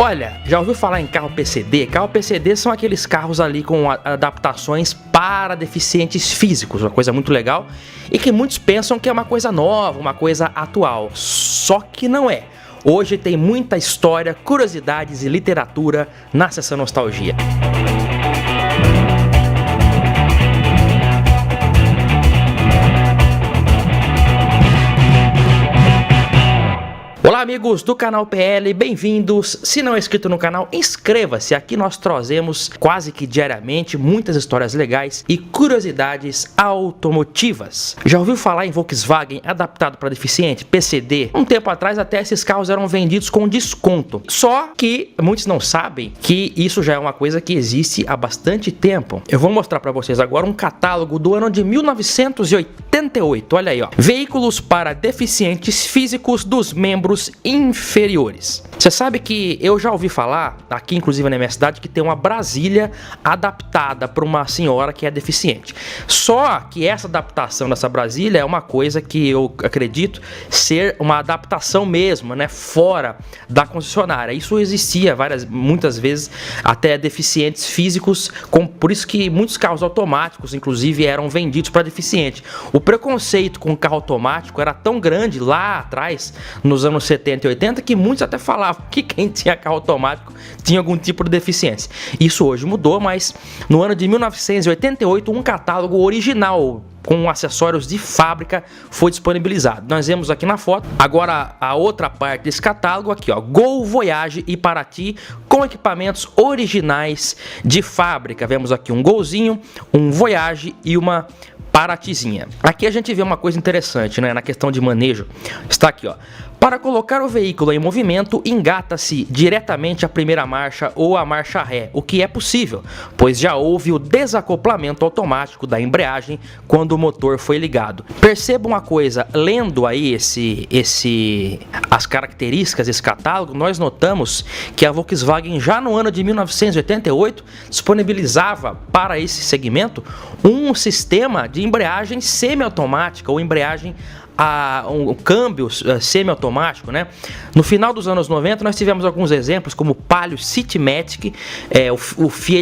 Olha, já ouviu falar em carro PCD? Carro PCD são aqueles carros ali com adaptações para deficientes físicos, uma coisa muito legal e que muitos pensam que é uma coisa nova, uma coisa atual, só que não é. Hoje tem muita história, curiosidades e literatura na Sessão Nostalgia. Olá amigos do canal PL, bem-vindos. Se não é inscrito no canal, inscreva-se. Aqui nós trazemos quase que diariamente muitas histórias legais e curiosidades automotivas. Já ouviu falar em Volkswagen adaptado para deficiente, PCD? Um tempo atrás até esses carros eram vendidos com desconto. Só que muitos não sabem que isso já é uma coisa que existe há bastante tempo. Eu vou mostrar para vocês agora um catálogo do ano de 1988. Olha aí, ó. Veículos para deficientes físicos dos membros inferiores. Você sabe que eu já ouvi falar, aqui inclusive na minha cidade, que tem uma Brasília adaptada para uma senhora que é deficiente. Só que essa adaptação dessa Brasília é uma coisa que eu acredito ser uma adaptação mesmo, né, fora da concessionária. Isso existia muitas vezes até deficientes físicos, por isso que muitos carros automáticos, inclusive, eram vendidos para deficiente. O preconceito com o carro automático era tão grande lá atrás, nos anos 70 e 80, que muitos até falavam que quem tinha carro automático tinha algum tipo de deficiência. Isso hoje mudou, mas no ano de 1988 um catálogo original com acessórios de fábrica foi disponibilizado. Nós vemos aqui na foto. Agora a outra parte desse catálogo aqui, ó, Gol, Voyage e Paraty com equipamentos originais de fábrica. Vemos aqui um Golzinho, um Voyage e uma Paratyzinha. Aqui a gente vê uma coisa interessante, né, na questão de manejo. Está aqui, ó. Para colocar o veículo em movimento, engata-se diretamente a primeira marcha ou a marcha ré, o que é possível, pois já houve o desacoplamento automático da embreagem quando o motor foi ligado. Perceba uma coisa, lendo aí as características desse catálogo, nós notamos que a Volkswagen já no ano de 1988 disponibilizava para esse segmento um sistema de embreagem semiautomática ou embreagem um câmbio semiautomático, né? No final dos anos 90 nós tivemos alguns exemplos como o Palio Citymatic,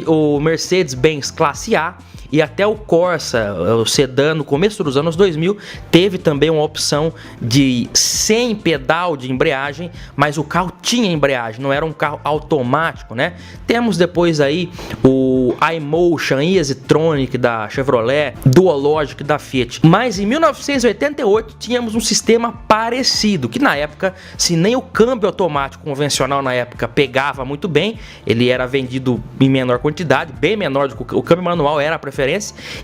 o Mercedes-Benz Classe A e até o Corsa, o sedã, no começo dos anos 2000, teve também uma opção de sem pedal de embreagem, mas o carro tinha embreagem, não era um carro automático, né? Temos depois aí o iMotion, EasyTronic da Chevrolet, Dualogic da Fiat. Mas em 1988 tínhamos um sistema parecido, que na época, se nem o câmbio automático convencional na época pegava muito bem, ele era vendido em menor quantidade, bem menor do que o câmbio manual era a preferência.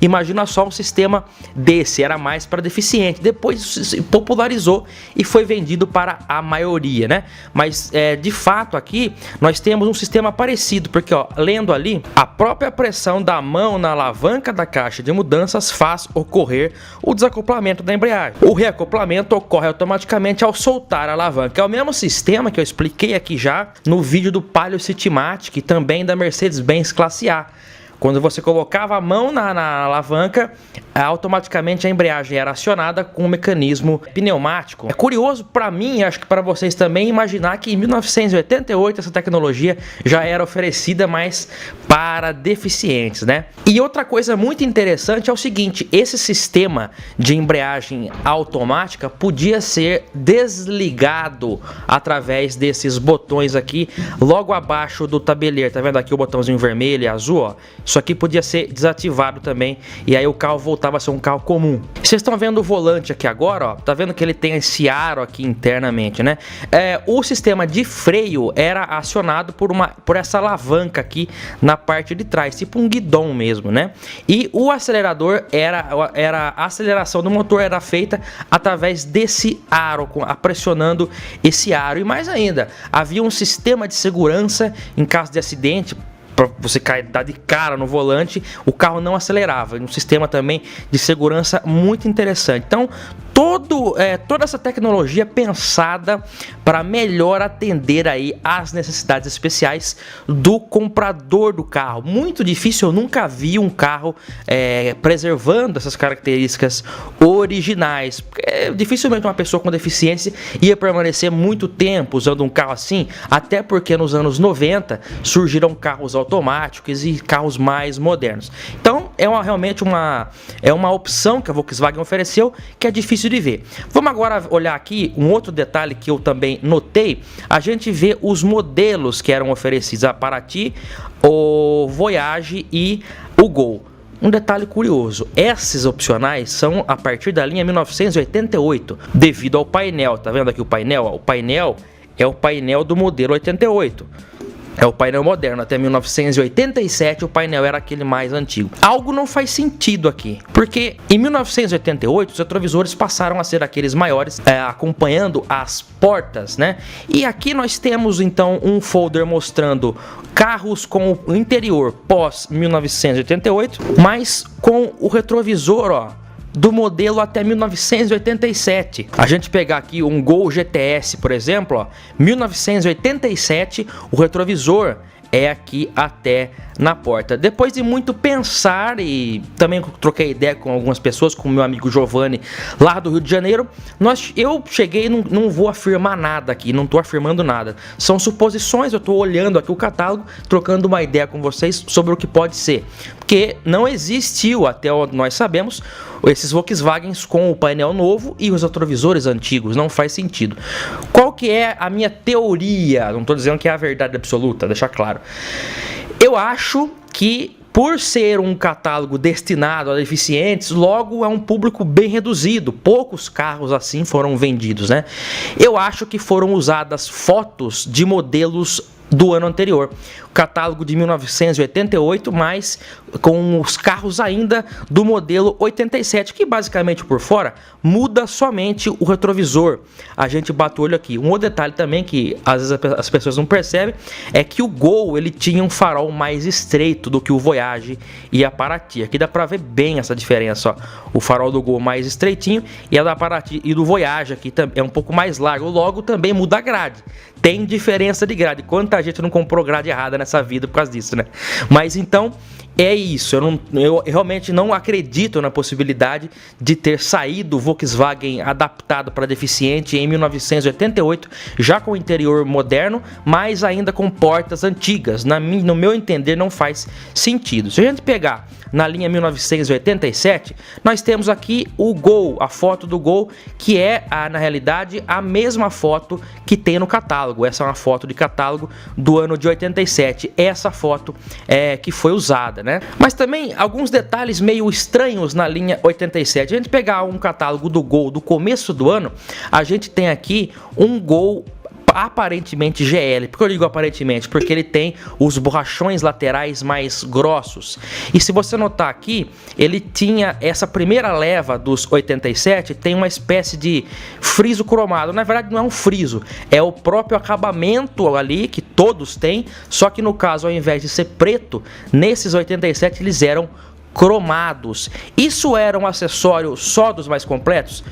Imagina só um sistema desse, era mais para deficiente. Depois se popularizou e foi vendido para a maioria, né? Mas de fato aqui nós temos um sistema parecido, porque ó, lendo ali, a própria pressão da mão na alavanca da caixa de mudanças faz ocorrer o desacoplamento da embreagem. O reacoplamento ocorre automaticamente ao soltar a alavanca. É o mesmo sistema que eu expliquei aqui já no vídeo do Palio Citymatic e também da Mercedes-Benz Classe A. Quando você colocava a mão na alavanca, automaticamente a embreagem era acionada com um mecanismo pneumático. É curioso para mim, acho que para vocês também, imaginar que em 1988 essa tecnologia já era oferecida mais para deficientes, né? E outra coisa muito interessante é o seguinte, esse sistema de embreagem automática podia ser desligado através desses botões aqui, logo abaixo do tabeleiro. Tá vendo aqui o botãozinho vermelho e azul, ó? Isso aqui podia ser desativado também e aí o carro voltava a ser um carro comum. Vocês estão vendo o volante aqui agora, ó, tá vendo que ele tem esse aro aqui internamente, né? O sistema de freio era acionado por essa alavanca aqui na parte de trás, tipo um guidão mesmo, né? E o acelerador a aceleração do motor era feita através desse aro, pressionando esse aro. E mais ainda, havia um sistema de segurança em caso de acidente. Para você dar de cara no volante, o carro não acelerava. Um sistema também de segurança muito interessante. Então, toda essa tecnologia pensada para melhor atender aí às necessidades especiais do comprador do carro. Muito difícil, eu nunca vi um carro preservando essas características originais. Dificilmente uma pessoa com deficiência ia permanecer muito tempo usando um carro assim, até porque nos anos 90 surgiram carros automáticos e carros mais modernos. Então realmente uma opção que a Volkswagen ofereceu que é difícil de ver. Vamos agora olhar aqui um outro detalhe que eu também notei. A gente vê os modelos que eram oferecidos, a Paraty, o Voyage e o Gol. Um detalhe curioso, esses opcionais são a partir da linha 1988, devido ao painel. Tá vendo aqui o painel? O painel é o painel do modelo 88. É o painel moderno, até 1987 o painel era aquele mais antigo. Algo não faz sentido aqui, porque em 1988 os retrovisores passaram a ser aqueles maiores, acompanhando as portas, né? E aqui nós temos então um folder mostrando carros com o interior pós 1988, mas com o retrovisor, ó, do modelo até 1987. A gente pegar aqui um Gol GTS, por exemplo, ó, 1987, o retrovisor é aqui até na porta. Depois de muito pensar e também troquei ideia com algumas pessoas, com meu amigo Giovanni lá do Rio de Janeiro, eu cheguei, não vou afirmar nada aqui, não estou afirmando nada. São suposições, eu estou olhando aqui o catálogo, trocando uma ideia com vocês sobre o que pode ser. Porque não existiu, até onde nós sabemos, esses Volkswagens com o painel novo e os retrovisores antigos. Não faz sentido. Qual que é a minha teoria? Não estou dizendo que é a verdade absoluta, deixar claro. Eu acho que por ser um catálogo destinado a deficientes, logo é um público bem reduzido. Poucos carros assim foram vendidos, né? Eu acho que foram usadas fotos de modelos do ano anterior. O catálogo de 1988, mas com os carros ainda do modelo 87, que basicamente por fora muda somente o retrovisor. A gente bate o olho aqui. Um outro detalhe também que às vezes as pessoas não percebem é que o Gol ele tinha um farol mais estreito do que o Voyage e a Paraty. Aqui dá pra ver bem essa diferença, ó. O farol do Gol mais estreitinho e a da Paraty e do Voyage aqui é um pouco mais largo. Logo também muda a grade. Tem diferença de grade. Quanta gente não comprou grade errada nessa vida por causa disso, né? Mas então é isso, eu realmente não acredito na possibilidade de ter saído o Volkswagen adaptado para deficiente em 1988, já com interior moderno, mas ainda com portas antigas. No meu entender, não faz sentido. Se a gente pegar na linha 1987, nós temos aqui o Gol, a foto do Gol, que é, na realidade, a mesma foto que tem no catálogo. Essa é uma foto de catálogo do ano de 87. Essa foto é que foi usada, né? Mas também alguns detalhes meio estranhos na linha 87. A gente pegar um catálogo do Gol do começo do ano, a gente tem aqui um Gol aparentemente GL. Por que eu digo aparentemente? Porque ele tem os borrachões laterais mais grossos. E se você notar aqui, ele tinha essa primeira leva dos 87, tem uma espécie de friso cromado. Na verdade não é um friso, é o próprio acabamento ali que todos têm, só que no caso ao invés de ser preto, nesses 87 eles eram cromados. Isso era um acessório só dos mais completos?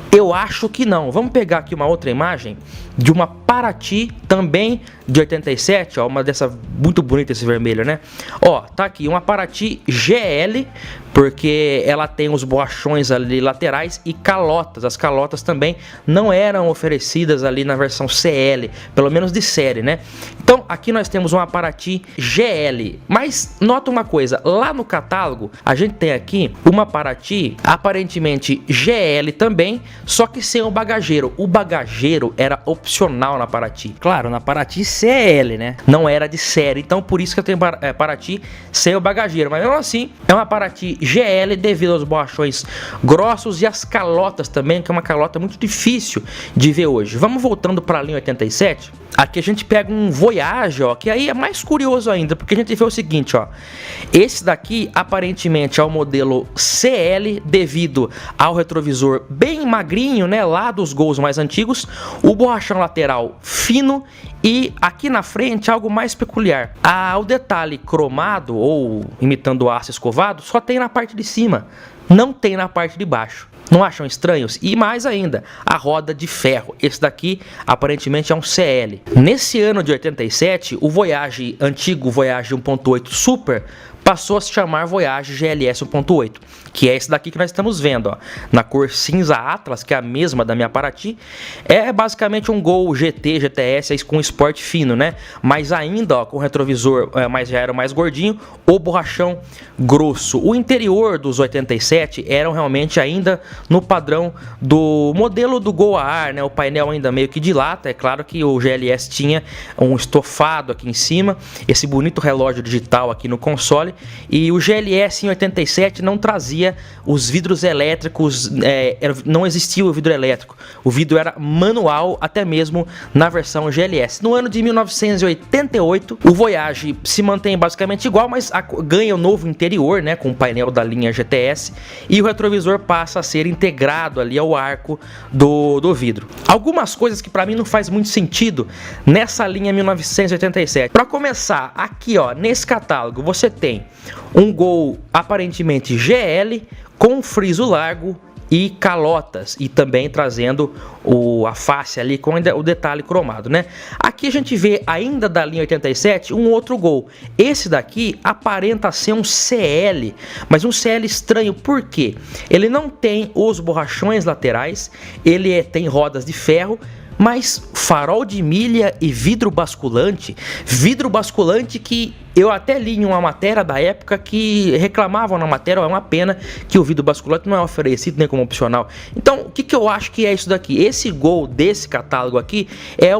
Eu acho que não. Vamos pegar aqui uma outra imagem de uma Paraty também de 87, ó, uma dessa muito bonita esse vermelho, né? Ó, tá aqui uma Paraty GL, porque ela tem os borrachões ali laterais e calotas. As calotas também não eram oferecidas ali na versão CL, pelo menos de série, né? Então aqui nós temos uma Paraty GL, mas nota uma coisa, lá no catálogo a gente tem aqui uma Paraty aparentemente GL também, só que sem o bagageiro. O bagageiro era opcional na Paraty. Claro, na Paraty CL, né? Não era de série, então por isso que eu tenho Paraty sem o bagageiro, mas mesmo assim é uma Paraty GL devido aos borrachões grossos e as calotas também, que é uma calota muito difícil de ver hoje. Vamos voltando para a linha 87. Aqui a gente pega um Voyage, ó, que aí é mais curioso ainda, porque a gente vê o seguinte, ó. Esse daqui aparentemente é o modelo CL devido ao retrovisor bem magrinho, né, lá dos Gols mais antigos, o borrachão lateral fino e aqui na frente algo mais peculiar. O detalhe cromado ou imitando aço escovado só tem na parte de cima, não tem na parte de baixo. Não acham estranhos? E mais ainda, a roda de ferro. Esse daqui aparentemente é um CL. Nesse ano de 87, o Voyage, antigo Voyage 1.8 Super, passou a se chamar Voyage GLS 1.8, que é esse daqui que nós estamos vendo, ó, na cor cinza Atlas, que é a mesma da minha Paraty. É basicamente um Gol GT, GTS com Sport fino, né? Mas ainda, ó, com retrovisor, mas já era mais gordinho, o borrachão grosso. O interior dos 87 eram realmente ainda no padrão do modelo do Gol a ar, né? O painel ainda meio que de lata. É claro que o GLS tinha um estofado aqui em cima, esse bonito relógio digital aqui no console. E o GLS em 87 não trazia os vidros elétricos, não existia o vidro elétrico. O vidro era manual, até mesmo na versão GLS. No ano de 1988, o Voyage se mantém basicamente igual, mas ganha um novo interior, né, com o painel da linha GTS, e o retrovisor passa a ser integrado ali ao arco do vidro. Algumas coisas que para mim não faz muito sentido nessa linha 1987. Para começar, aqui ó, nesse catálogo você tem um Gol aparentemente GL com friso largo e calotas, e também trazendo a face ali com o detalhe cromado, né? Aqui a gente vê ainda da linha 87 um outro Gol. Esse daqui aparenta ser um CL, mas um CL estranho. Por quê? Ele não tem os borrachões laterais, ele tem rodas de ferro, mas farol de milha e vidro basculante que eu até li em uma matéria da época que reclamavam na matéria, é uma pena que o vidro basculante não é oferecido nem como opcional. Então, o que eu acho que é isso daqui? Esse Gol desse catálogo aqui é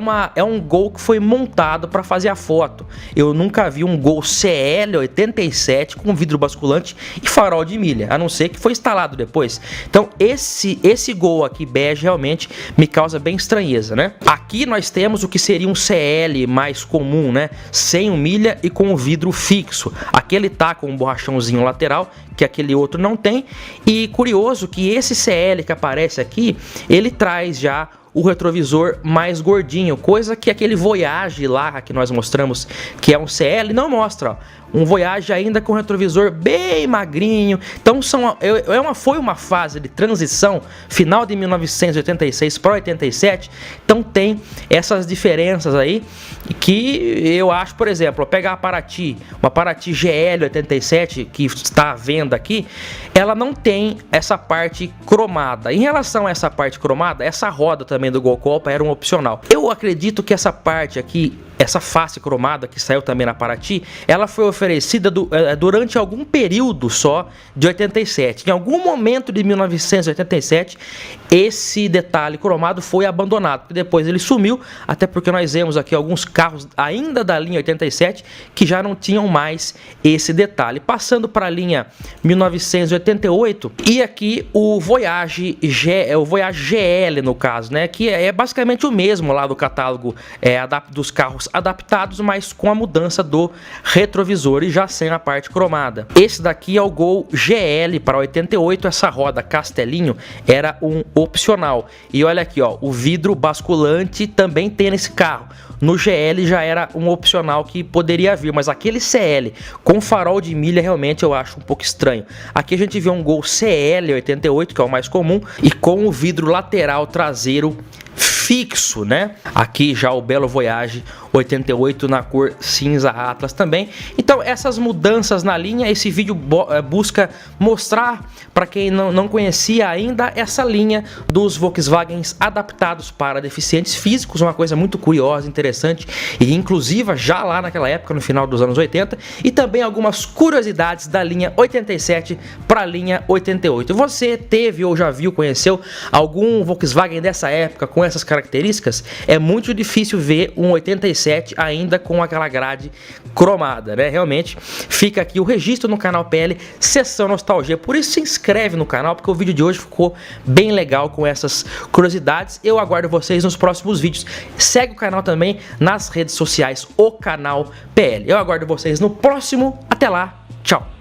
um Gol que foi montado para fazer a foto. Eu nunca vi um Gol CL 87 com vidro basculante e farol de milha, a não ser que foi instalado depois. Então, esse Gol aqui bege realmente me causa bem estranheza, né? Aqui nós temos o que seria um CL mais comum, né? Sem o milha e com o vidro fixo. Aquele tá com um borrachãozinho lateral que aquele outro não tem. E curioso que esse CL que aparece aqui, ele traz já o retrovisor mais gordinho, coisa que aquele Voyage lá que nós mostramos que é um CL não mostra, ó. Um Voyage ainda com retrovisor bem magrinho. Então foi uma fase de transição, final de 1986 para 87. Então tem essas diferenças aí que eu acho, por exemplo, pegar uma Paraty GL 87 que está à venda aqui, ela não tem essa parte cromada. Em relação a essa parte cromada, essa roda também do Gol Copa era um opcional. Eu acredito que essa parte aqui, essa face cromada que saiu também na Paraty, ela foi oferecida durante algum período só de 87. Em algum momento de 1987, esse detalhe cromado foi abandonado, porque depois ele sumiu, até porque nós vemos aqui alguns carros ainda da linha 87 que já não tinham mais esse detalhe. Passando para a linha 1988, e aqui o Voyage GL no caso, né, que é basicamente o mesmo lá do catálogo dos carros adaptados, mas com a mudança do retrovisor e já sem a parte cromada. Esse daqui é o Gol GL para 88, essa roda Castelinho era um opcional. E olha aqui, ó, o vidro basculante também tem nesse carro. No GL já era um opcional que poderia vir, mas aquele CL com farol de milha realmente eu acho um pouco estranho. Aqui a gente vê um Gol CL 88, que é o mais comum, e com o vidro lateral traseiro fixo, né? Aqui já o belo Voyage 88 na cor cinza Atlas também. Então essas mudanças na linha, esse vídeo busca mostrar para quem não conhecia ainda essa linha dos Volkswagens adaptados para deficientes físicos, uma coisa muito curiosa, interessante e inclusiva já lá naquela época, no final dos anos 80, e também algumas curiosidades da linha 87 para a linha 88. Você teve ou já viu, conheceu algum Volkswagen dessa época com essas características? É muito difícil ver um 87 ainda com aquela grade cromada, né? Realmente fica aqui o registro no canal PL, Sessão Nostalgia. Por isso se inscreve no canal, porque o vídeo de hoje ficou bem legal com essas curiosidades. Eu aguardo vocês nos próximos vídeos. Segue o canal também nas redes sociais, o canal PL. Eu aguardo vocês no próximo. Até lá, tchau!